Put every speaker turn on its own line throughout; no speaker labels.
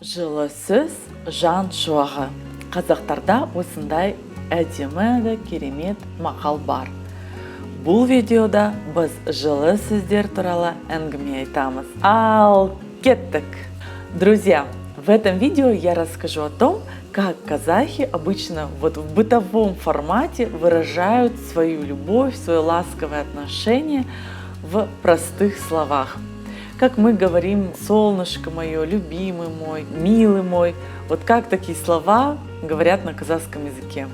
Жылы сөз жан шуағы. Қазақтарда осындай әдемі де керемет мақал бар. Бұл видеода біз жылы сөздер туралы әңгіме айтамыз. Ал кеттік! Друзья, в этом видео я расскажу о том, как казахи обычно в бытовом формате выражают свою любовь, свое ласковое отношение в простых словах. Как мы говорим «солнышко мое», «любимый мой», «милый мой». Вот как такие слова говорят на казахском языке.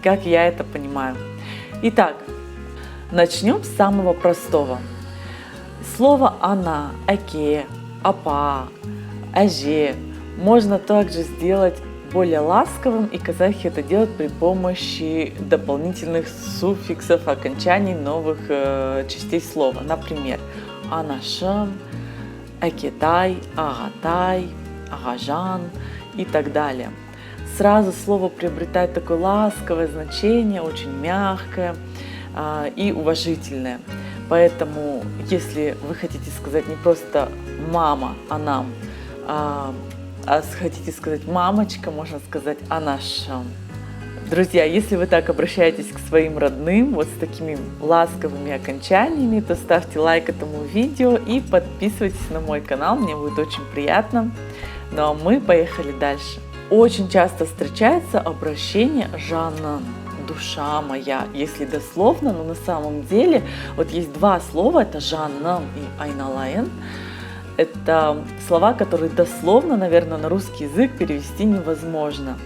Как я это понимаю. Итак, начнем с самого простого. Слово «она», «әке», «апа», «әже» можно также сделать более ласковым, и казахи это делают при помощи дополнительных суффиксов, окончаний новых частей слова. Например, «анашым», «әкетай», «ағатай», «ағажан» и так далее. Сразу слово приобретает такое ласковое значение, очень мягкое и уважительное. Поэтому, если вы хотите сказать не просто «мама», а «нам», а хотите сказать «мамочка», можно сказать «анашам». Друзья, если вы так обращаетесь к своим родным, вот с такими ласковыми окончаниями, то ставьте лайк этому видео и подписывайтесь на мой канал, мне будет очень приятно. Ну а мы поехали дальше. Очень часто встречается обращение «жаным», «душа моя», если дословно, но на самом деле вот есть два слова, это «жаным» и «айналайын». Это слова, которые дословно, наверное, на русский язык перевести невозможно.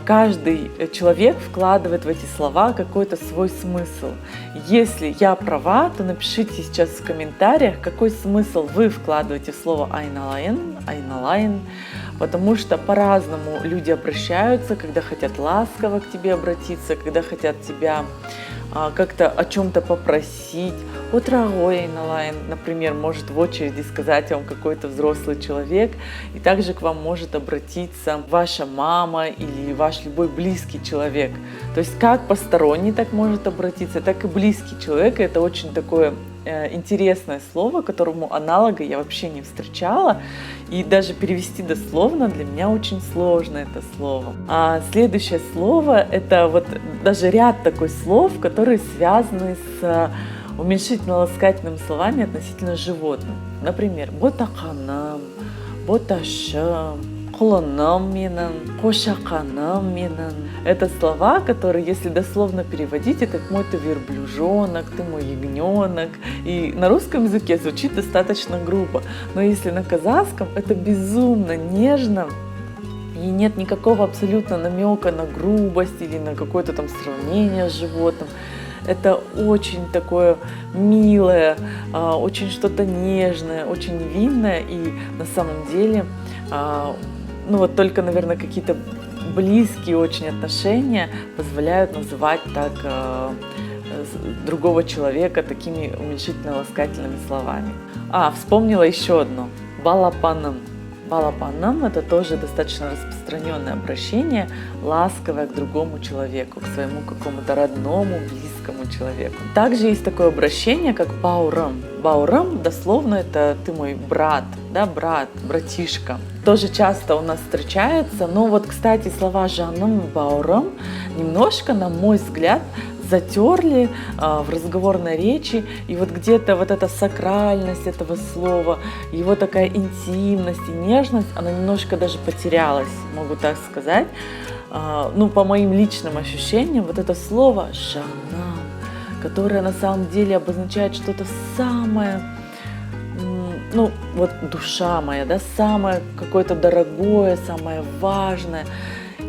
Каждый человек вкладывает в эти слова какой-то свой смысл. Если я права, то напишите сейчас в комментариях, какой смысл вы вкладываете в слово «айналайын», «айналайын», потому что по-разному люди обращаются, когда хотят ласково к тебе обратиться, когда хотят тебя как-то о чем-то попросить. «Отрагой айналайын», например, может в очереди сказать вам какой-то взрослый человек, и также к вам может обратиться ваша мама или ваш любой близкий человек. То есть как посторонний так может обратиться, так и близкий человек. Это очень такое интересное слово, которому аналога я вообще не встречала, и даже перевести дословно для меня очень сложно это слово. А следующее слово — это вот даже ряд такой слов, которые связаны с уменьшительно-ласкательными словами относительно животных. Например, «ботақаным», «боташым», «құлыным менің», «қошақаным менің». Это слова, которые, если дословно переводить, это «мой ты верблюжонок», «ты мой ягненок». И на русском языке звучит достаточно грубо. Но если на казахском, это безумно нежно. И нет никакого абсолютно намека на грубость или на какое-то там сравнение с животным. Это очень такое милое, очень что-то нежное, очень невинное. И на самом деле, ну вот только, наверное, какие-то близкие очень отношения позволяют называть так другого человека такими уменьшительно-ласкательными словами. Вспомнила еще одно. «Балапаным». «Балапаным» — это тоже достаточно распространенное обращение, ласковое к другому человеку, к своему какому-то родному, близкому человеку. Также есть такое обращение, как «баурым». «Баурым» дословно это «ты мой брат», да, брат, братишка. Тоже часто у нас встречается, но вот, кстати, слова «жаным», «баурым» немножко, на мой взгляд, затерли в разговорной речи, и вот где-то вот эта сакральность этого слова, его такая интимность и нежность, она немножко даже потерялась, могу так сказать. Ну, по моим личным ощущениям, вот это слово «жаным», которое на самом деле обозначает что-то самое, ну, вот душа моя, да, самое какое-то дорогое, самое важное.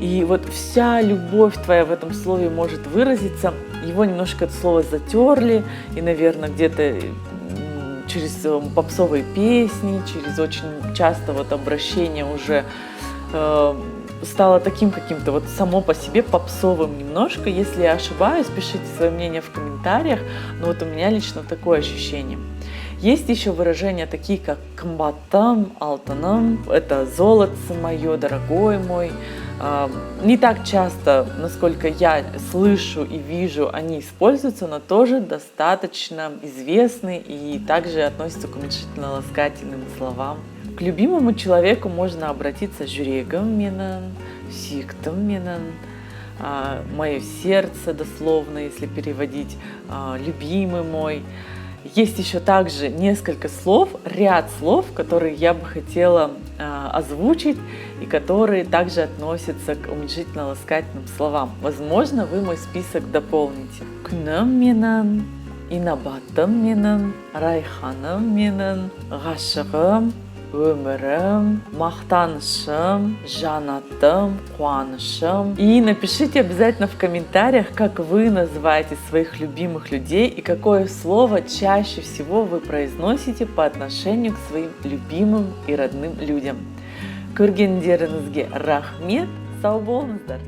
И вот вся любовь твоя в этом слове может выразиться. Его немножко это слово затерли, и, наверное, где-то через попсовые песни, через очень часто вот обращение уже стало таким каким-то вот само по себе попсовым немножко. Если я ошибаюсь, пишите свое мнение в комментариях, но вот у меня лично такое ощущение. Есть еще выражения такие, как «кымбаттым», «алтыным», это «золотце мое», «дорогой мой». Не так часто, насколько я слышу и вижу, они используются, но тоже достаточно известны и также относятся к уменьшительно-ласкательным словам. К любимому человеку можно обратиться жүрегім менің, сүйіктім менің, мое сердце дословно, если переводить, любимый мой. Есть еще также несколько слов, ряд слов, которые я бы хотела озвучить и которые также относятся к уменьшительно-ласкательным словам. Возможно, вы мой список дополните. Күнім менің, инабатым менің, райханым менің, ғашығым, өмірім, мақтанышым, жанатым, қуанышым. И напишите обязательно в комментариях, как вы называете своих любимых людей и какое слово чаще всего вы произносите по отношению к своим любимым и родным людям. Көргендеріңізге рахмет, сау болыңыздар!